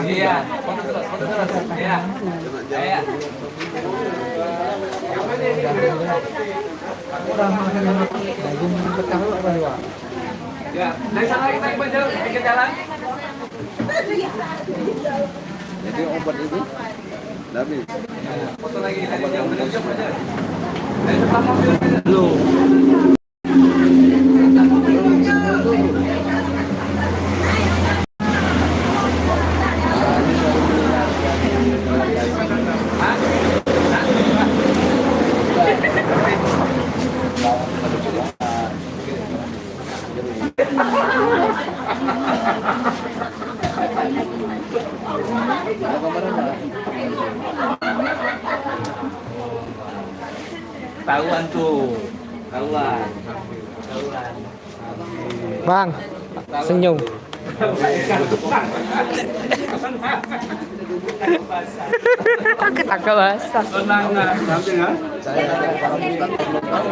Iya, foto terus, foto terus. Iya. Iya. Ya, dari sana kita ikut jalan. Jadi obat itu habis. Foto lagi dari jam aja. Dari depan mobil aja. Belum. Tahuan tuh. Tahuan. Bang, senyum. Agak basah. Tenang, ambil ya. Saya ada barang bukan belum tahu.